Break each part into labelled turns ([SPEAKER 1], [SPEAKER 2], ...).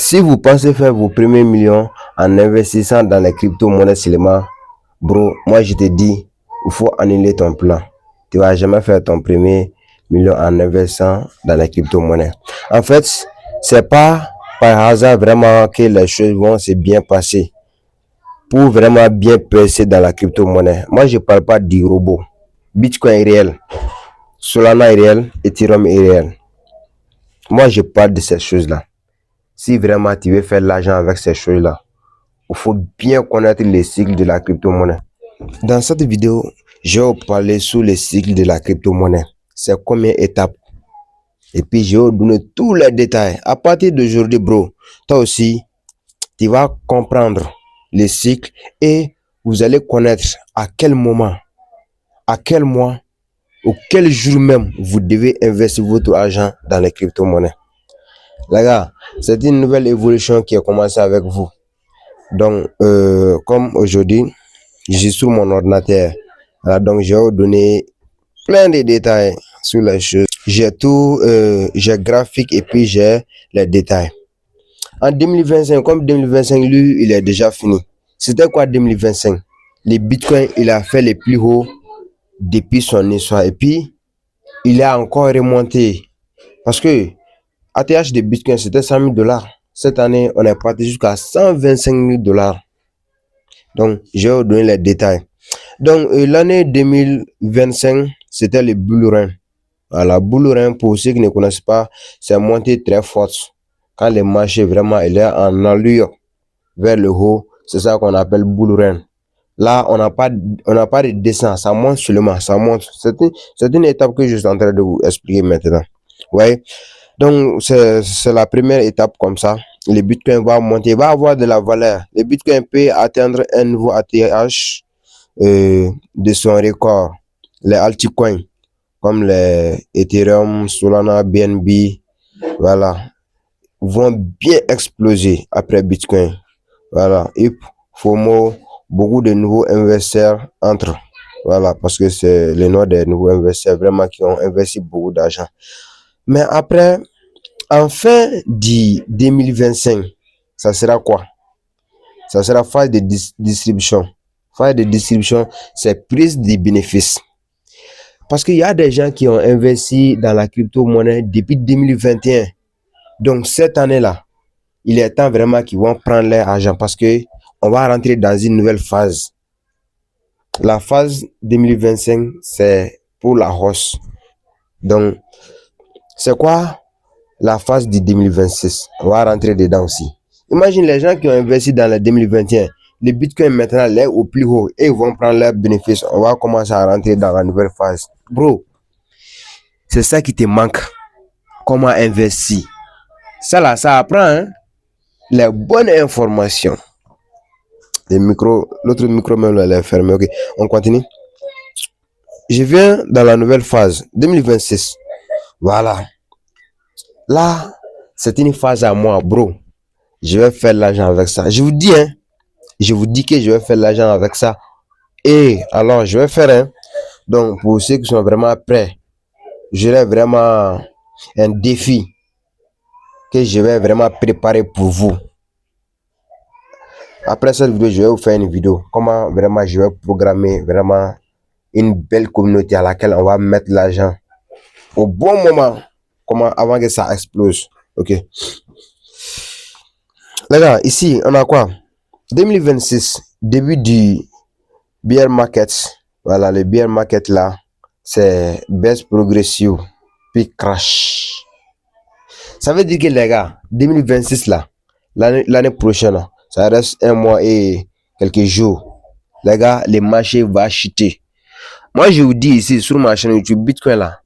[SPEAKER 1] Si vous pensez faire vos premiers millions en investissant dans les crypto-monnaies seulement, bro, moi je te dis, il faut annuler ton plan. Tu vas jamais faire ton premier million en investissant dans les crypto-monnaies. En fait, c'est pas par hasard vraiment que les choses vont se bien passer pour vraiment bien percer dans la crypto-monnaie. Moi, je parle pas du robot. Bitcoin est réel, Solana est réel, Ethereum est réel. Moi, je parle de ces choses-là. Si vraiment tu veux faire de l'argent avec ces choses-là, il faut bien connaître les cycles de la crypto-monnaie. Dans cette vidéo, je vais vous parler sur les cycles de la crypto-monnaie. C'est combien d'étapes. Et puis, je vais vous donner tous les détails. À partir d'aujourd'hui, bro, toi aussi, tu vas comprendre les cycles et vous allez connaître à quel moment, à quel mois ou quel jour même vous devez investir votre argent dans les crypto-monnaies. Les gars, c'est une nouvelle évolution qui a commencé avec vous. Donc, comme aujourd'hui, je suis sur mon ordinateur. Voilà, donc, je vais vous donner plein de détails sur les choses. J'ai tout, j'ai graphique et puis j'ai les détails. En 2025, comme 2025, lui, il est déjà fini. C'était quoi 2025? Le Bitcoin, il a fait les plus hauts depuis son histoire. Et puis, il a encore remonté. Parce que ATH de Bitcoin, c'était 100 000 $. Cette année, on est parti jusqu'à 125 000 $. Donc, je vais vous donner les détails. Donc, l'année 2025, c'était le bull run. Voilà, bull run, pour ceux qui ne connaissent pas, c'est montée très forte. Quand le marché vraiment il est en allure vers le haut, c'est ça qu'on appelle bull run. Là, on n'a pas de descente, ça monte seulement, ça monte. C'est une étape que je suis en train de vous expliquer maintenant. Ouais. Donc, c'est la première étape comme ça. Le Bitcoin va monter, va avoir de la valeur. Le Bitcoin peut atteindre un nouveau ATH de son record. Les altcoins, comme les Ethereum, Solana, BNB, voilà, vont bien exploser après Bitcoin. Voilà, et FOMO, beaucoup de nouveaux investisseurs entrent. Voilà, parce que c'est le nom des nouveaux investisseurs vraiment qui ont investi beaucoup d'argent. Mais après, en fin de 2025, ça sera quoi? Ça sera phase de distribution. Phase de distribution, c'est prise des bénéfices. Parce qu'il y a des gens qui ont investi dans la crypto-monnaie depuis 2021. Donc, cette année-là, il est temps vraiment qu'ils vont prendre leur argent parce que on va rentrer dans une nouvelle phase. La phase 2025, c'est pour la hausse. Donc, c'est quoi la phase du 2026? On va rentrer dedans aussi. Imagine les gens qui ont investi dans le 2021. Le Bitcoin maintenant est au plus haut et ils vont prendre leurs bénéfices. On va commencer à rentrer dans la nouvelle phase. Bro, c'est ça qui te manque. Comment investir? Ça là, ça apprend hein? Les bonnes informations. L'autre micro même là, est fermé. Ok, on continue. Je viens dans la nouvelle phase 2026. Voilà. Là, c'est une phase à moi, bro. Je vais faire l'argent avec ça. Je vous dis, hein. Je vous dis que je vais faire l'argent avec ça. Et alors, je vais faire, hein. Donc, pour ceux qui sont vraiment prêts, j'aurai vraiment un défi que je vais vraiment préparer pour vous. Après cette vidéo, je vais vous faire une vidéo. Comment vraiment je vais programmer vraiment une belle communauté à laquelle on va mettre l'argent au bon moment. Comment avant que ça explose. Ok. Les gars, ici, on a quoi? 2026, début du bear market. Voilà, le bear market là, c'est baisse progressive, puis crash. Ça veut dire que les gars, 2026 là, l'année prochaine, ça reste un mois et quelques jours. Les gars, le marché va chuter. Moi, je vous dis ici sur ma chaîne YouTube, Bitcoin là,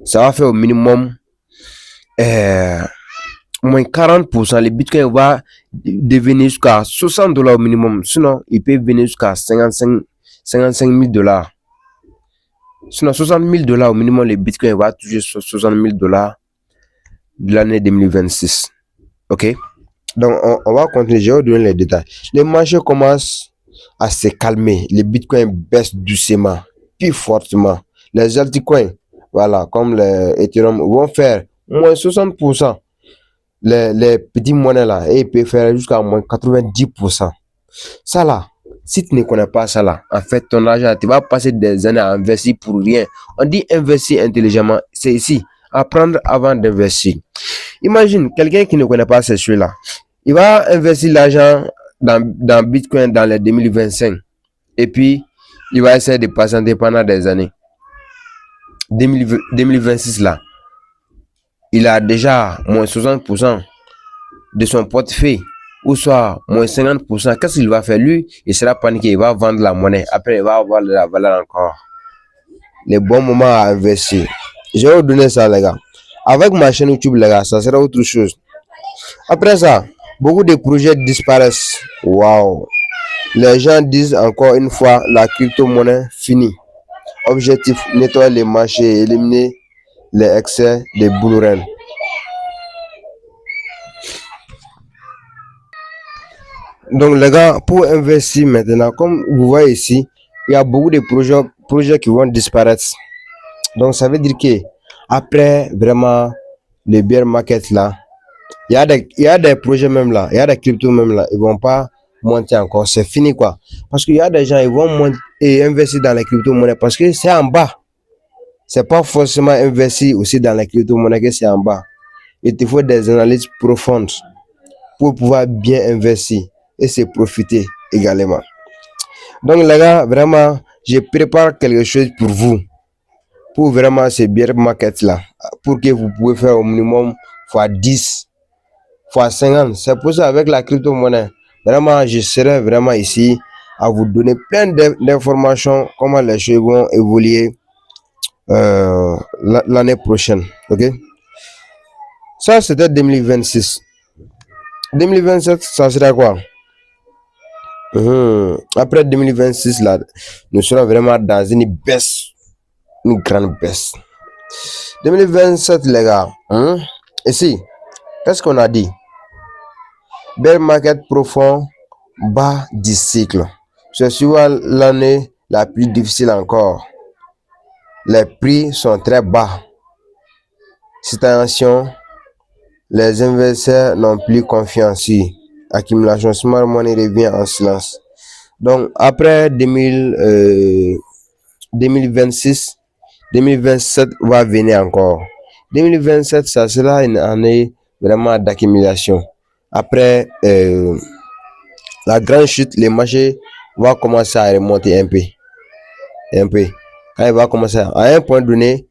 [SPEAKER 1] ça va faire au minimum moins 40%. Le Bitcoin va devenir jusqu'à 60 $ au minimum. Sinon, il peut venir jusqu'à 55 000 $. Sinon, 60 000 $ au minimum, le Bitcoin va toucher 60 000 $ de l'année 2026. Ok? Donc, on va continuer. Je vais vous donner les détails. Le marché commence à se calmer. Le Bitcoin baisse doucement, puis fortement. Les altcoins, voilà, comme les Ethereum, vont faire moins 60%. les petits monnaies là, et il peut faire jusqu'à moins 90%. Ça là, si tu ne connais pas ça là, en fait, ton argent, tu vas passer des années à investir pour rien. On dit investir intelligemment, c'est ici, apprendre avant d'investir. Imagine quelqu'un qui ne connaît pas ces choses-là. Il va investir l'argent dans Bitcoin dans les 2025. Et puis, il va essayer de patienter pendant des années. 2026 là, il a déjà moins 60% de son portefeuille, ou soit moins 50%. Qu'est-ce qu'il va faire? Lui, il sera paniqué, il va vendre la monnaie. Après, il va avoir de la valeur encore. Les bons moments à investir. Je vais vous donner ça, les gars. Avec ma chaîne YouTube, les gars, ça sera autre chose. Après ça, beaucoup de projets disparaissent. Waouh! Les gens disent encore une fois la crypto-monnaie finie. Objectif, nettoyer les marchés et éliminer les excès des bull run. Donc les gars, pour investir maintenant, comme vous voyez ici, il y a beaucoup de projets qui vont disparaître. Donc ça veut dire que après vraiment le bear market là, il y a des projets même là, il y a des cryptos même là, ils vont pas monter encore, c'est fini quoi. Parce qu'il y a des gens, ils vont monter et investir dans les crypto-monnaies parce que c'est en bas. C'est pas forcément investir aussi dans les crypto-monnaies que c'est en bas. Il te faut des analyses profondes pour pouvoir bien investir et se profiter également. Donc les gars, vraiment, je prépare quelque chose pour vous, pour vraiment ce bear market là, pour que vous pouvez faire au minimum fois 10, fois 50. C'est pour ça avec la crypto-monnaie, vraiment, je serai vraiment ici à vous donner plein d'informations, comment les choses vont évoluer l'année prochaine. Ok? Ça, c'était 2026. 2027, ça sera quoi? Après 2026, là, nous serons vraiment dans une baisse, une grande baisse. 2027, les gars, ici, qu'est-ce qu'on a dit? Bear market profond, bas du cycle. C'est souvent l'année la plus difficile encore. Les prix sont très bas. Citation, les investisseurs n'ont plus confiance. Accumulation smart money revient en silence. Donc, après 2026, 2027 va venir encore. 2027, ça sera une année vraiment d'accumulation. Après la grande chute, les marchés vont commencer à remonter un peu. Quand il va commencer à un point donné,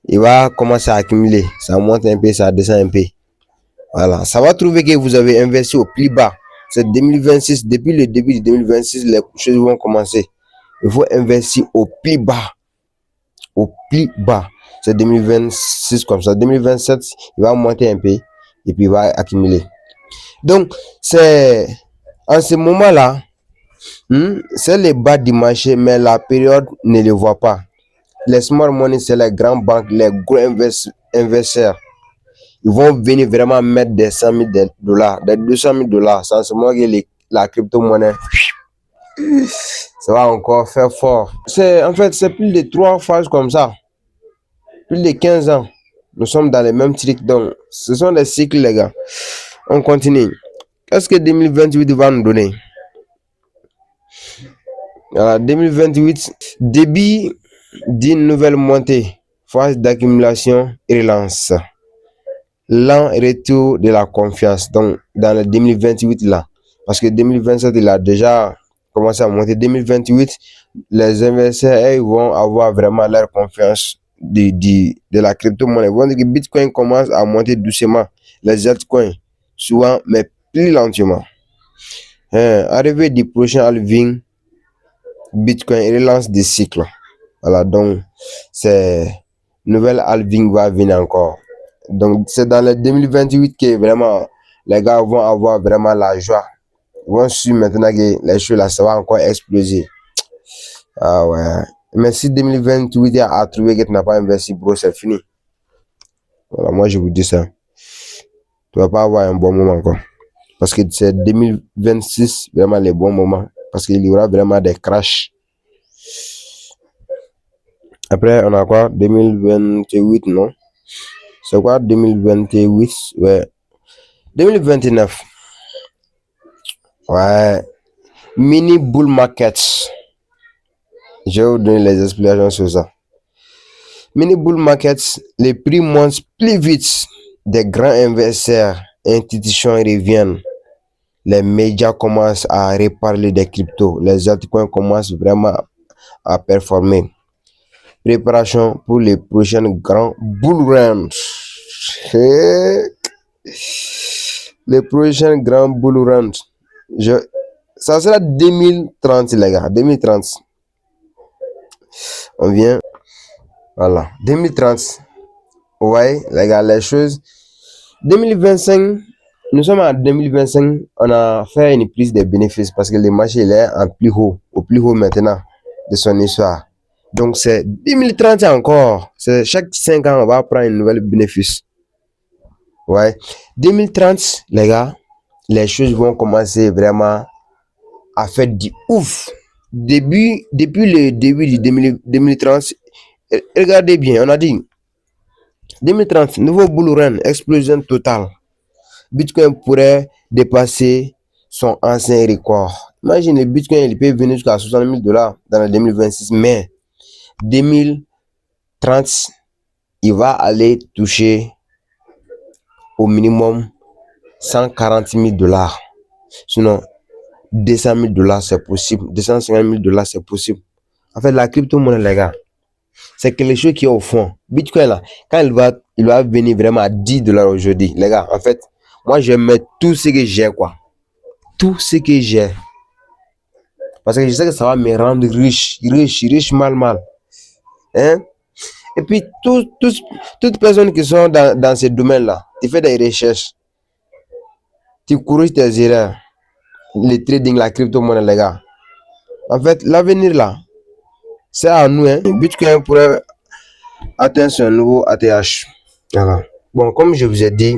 [SPEAKER 1] il va commencer à accumuler. Ça monte un peu, ça descend un peu. Voilà, ça va trouver que vous avez investi au plus bas. C'est 2026, depuis le début de 2026, les choses vont commencer. Il faut investir au plus bas. Au plus bas. C'est 2026 comme ça. 2027, il va monter un peu et puis il va accumuler. Donc, c'est en ce moment-là, c'est les bas du marché, mais la période ne le voit pas. Les smart money, c'est les grandes banques, les gros investisseurs. Ils vont venir vraiment mettre des 100 000 dollars, des 200 000 dollars. Sans ce moment que la crypto-monnaie, ça va encore faire fort. En fait, c'est plus de 3 phases comme ça. Plus de 15 ans. Nous sommes dans les mêmes cycles. Donc, ce sont des cycles, les gars. On continue. Qu'est-ce que 2028 va nous donner? Alors, 2028, début d'une nouvelle montée, phase d'accumulation et relance. Lent retour de la confiance. Donc, dans le 2028 là, parce que 2027 il a déjà commencé à monter. 2028, les investisseurs ils vont avoir vraiment leur confiance de la crypto-monnaie. Ils vont dire que Bitcoin commence à monter doucement. Les altcoins, souvent, mais plus lentement. Arrivée du prochain halving, Bitcoin relance des cycles. Voilà, donc, c'est nouvelle halving va venir encore. Donc, c'est dans le 2028 que vraiment les gars vont avoir vraiment la joie. Ils vont suivre maintenant que les choses là, ça va encore exploser. Ah ouais. Mais si 2028 a trouvé que tu n'as pas investi, bro, c'est fini. Voilà, moi je vous dis ça. Tu vas pas avoir un bon moment encore. Parce que c'est 2026 vraiment les bons moments. Parce qu'il y aura vraiment des crashs. Après, on a quoi? 2028, non? C'est quoi 2028? Ouais. 2029. Ouais. Mini bull market. Je vais vous donner les explications sur ça. Mini bull markets, les prix montent plus vite. Des grands investisseurs, institutions reviennent. Les médias commencent à reparler des cryptos. Les altcoins commencent vraiment à performer. Préparation pour les prochains grands bull runs. Les prochains grands bull runs. Ça sera 2030, les gars. 2030. On vient. Voilà. 2030. Ouais, les gars, les choses. 2025. Nous sommes en 2025. On a fait une prise des bénéfices parce que le marché il est au plus haut maintenant de son histoire. Donc, c'est 2030 encore. C'est chaque 5 ans, on va prendre une nouvelle bénéfice. Ouais. 2030, les gars, les choses vont commencer vraiment à faire du ouf. Depuis le début du 2030, regardez bien, on a dit 2030, nouveau bull run, explosion totale. Bitcoin pourrait dépasser son ancien record. Imagine, le Bitcoin, il peut venir jusqu'à $60 000 dans le 2026, mais 2030, il va aller toucher au minimum $140 000. Sinon, $200 000 c'est possible. $250 000 c'est possible. En fait, la crypto-monnaie, les gars, c'est quelque chose qui est au fond. Bitcoin, là, quand il va venir vraiment à $10 aujourd'hui, les gars, en fait, moi, je mets tout ce que j'ai, quoi. Tout ce que j'ai. Parce que je sais que ça va me rendre riche, mal. Hein? Et puis, toutes personnes qui sont dans ce domaine-là, tu fais des recherches, tu corriges tes erreurs, le trading, la crypto-monnaie, les gars. En fait, l'avenir, là, c'est à nous, hein. Bitcoin pourrait atteindre son nouveau ATH. Voilà. Bon, comme je vous ai dit,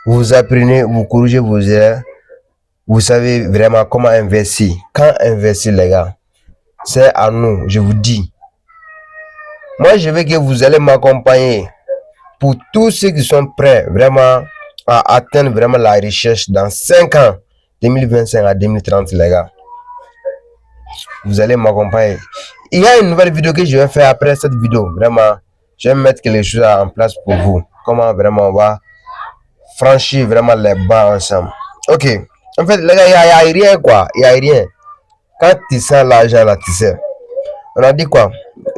[SPEAKER 1] vous apprenez, vous corrigez vos erreurs, vous savez vraiment comment investir. Quand investir, les gars, c'est à nous, je vous dis. Moi, je veux que vous allez m'accompagner pour tous ceux qui sont prêts vraiment à atteindre vraiment la recherche dans 5 ans, 2025 à 2030, les gars. Vous allez m'accompagner. Il y a une nouvelle vidéo que je vais faire après cette vidéo. Vraiment, je vais mettre quelque chose en place pour vous. Comment vraiment on va franchir vraiment les bas ensemble. Ok. En fait, les gars, il n'y a rien, quoi. Il n'y a rien. Quand tu sens l'argent, là, tu sais. On a dit quoi?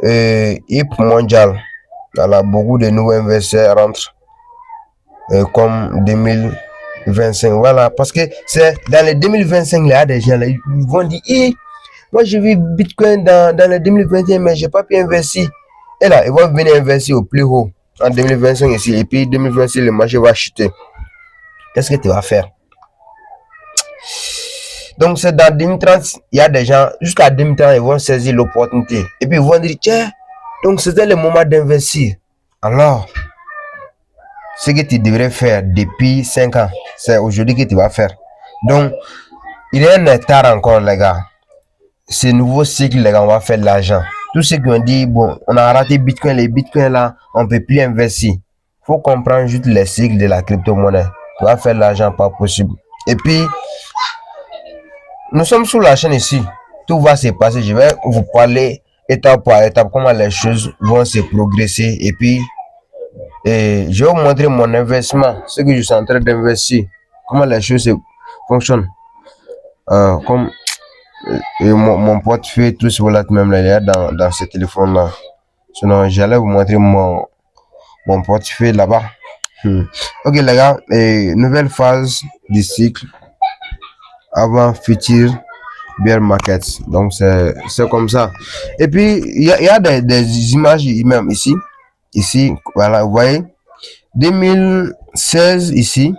[SPEAKER 1] HIP mondial. Voilà, beaucoup de nouveaux investisseurs rentrent. Comme 2025. Voilà. Parce que c'est dans les 2025, il y a des gens là, ils vont dire, moi je vis Bitcoin dans le 2021, mais je n'ai pas pu investir. Et là, ils vont venir investir au plus haut en 2025 ici. Et puis 2026, le marché va chuter. Qu'est-ce que tu vas faire? Donc, c'est dans 2030, il y a des gens, jusqu'à 2030, ils vont saisir l'opportunité. Et puis, ils vont dire, tiens, donc c'était le moment d'investir. Alors, ce que tu devrais faire depuis 5 ans, c'est aujourd'hui que tu vas faire. Donc, il y a un état encore, les gars. Ce nouveau cycle, les gars, on va faire de l'argent. Tous ceux qui ont dit, bon, on a raté Bitcoin, les Bitcoins là, on ne peut plus investir. Il faut comprendre juste les cycles de la crypto-monnaie. Tu vas faire de l'argent, pas possible. Et puis, nous sommes sur la chaîne ici. Tout va se passer. Je vais vous parler étape par étape comment les choses vont se progresser. Et puis, je vais vous montrer mon investissement, ce que je suis en train d'investir, comment les choses fonctionnent. Comme mon portefeuille, tout ce voilà même là, il est dans ce téléphone-là. Sinon, j'allais vous montrer mon portefeuille là-bas. Ok, les gars, nouvelle phase du cycle. Avant futur bear market. Donc c'est comme ça. Et puis il y a des images même ici voilà, vous voyez 2016 ici,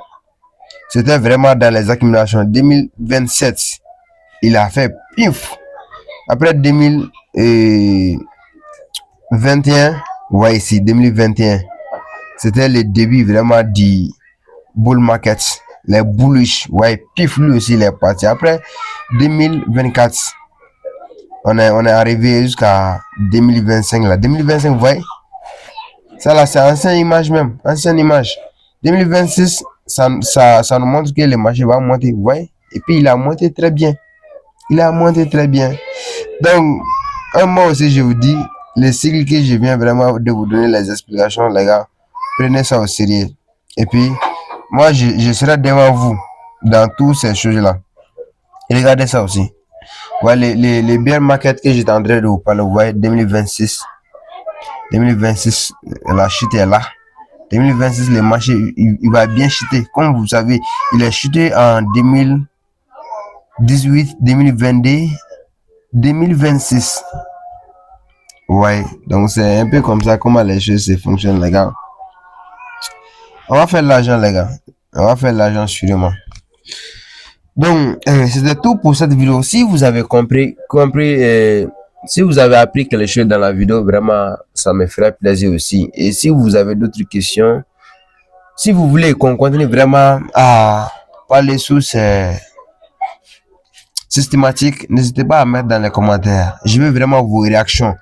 [SPEAKER 1] c'était vraiment dans les accumulations. 2027 il a fait pif. Après 2021, vous voyez ici 2021, c'était le début vraiment du bull market. Les bullish, ouais, pif, lui aussi, il est parti. Après 2024, on est arrivé jusqu'à 2025. Là. 2025, vous voyez, ça là, c'est ancienne image même, ancienne image. 2026, ça nous montre que le marché va monter, vous voyez. Et puis il a monté très bien. Il a monté très bien. Donc, un mot aussi, je vous dis, le cycle que je viens vraiment de vous donner les explications, les gars, prenez ça au sérieux. Et puis, moi, je serai devant vous dans toutes ces choses-là. Regardez ça aussi. Voilà les bear market que j'étais en train de vous parler, vous voyez, 2026. 2026, la chute est là. 2026, le marché, il va bien chuter. Comme vous savez, il a chuté en 2018, 2022, 2026. Ouais, donc c'est un peu comme ça comment les choses se fonctionnent, les gars. On va faire de l'argent, les gars. On va faire de l'argent sûrement. Donc, c'était tout pour cette vidéo. Si vous avez compris, si vous avez appris quelque chose dans la vidéo, vraiment, ça me ferait plaisir aussi. Et si vous avez d'autres questions, si vous voulez qu'on continue vraiment à parler sur ces systématiques, n'hésitez pas à mettre dans les commentaires. Je veux vraiment vos réactions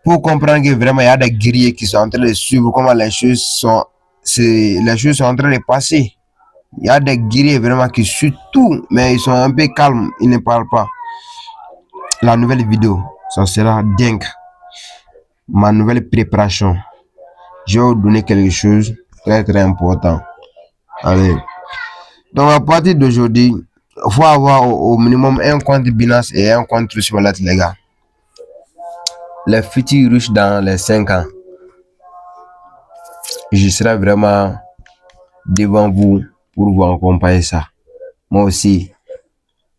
[SPEAKER 1] pour comprendre que vraiment il y a des guerriers qui sont en train de suivre comment les choses sont en train de passer. Il y a des guerriers vraiment qui suivent tout, mais ils sont un peu calmes, ils ne parlent pas. La nouvelle vidéo, ça sera dingue. Ma nouvelle préparation. Je vais vous donner quelque chose de très important. Allez. Donc à partir d'aujourd'hui, il faut avoir au minimum un compte Binance et un compte Trust Wallet, les gars. Les futurs riches dans les 5 ans. Je serai vraiment devant vous pour vous accompagner ça. Moi aussi.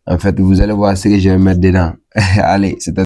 [SPEAKER 1] En fait, vous allez voir ce que je vais mettre dedans. Allez, c'était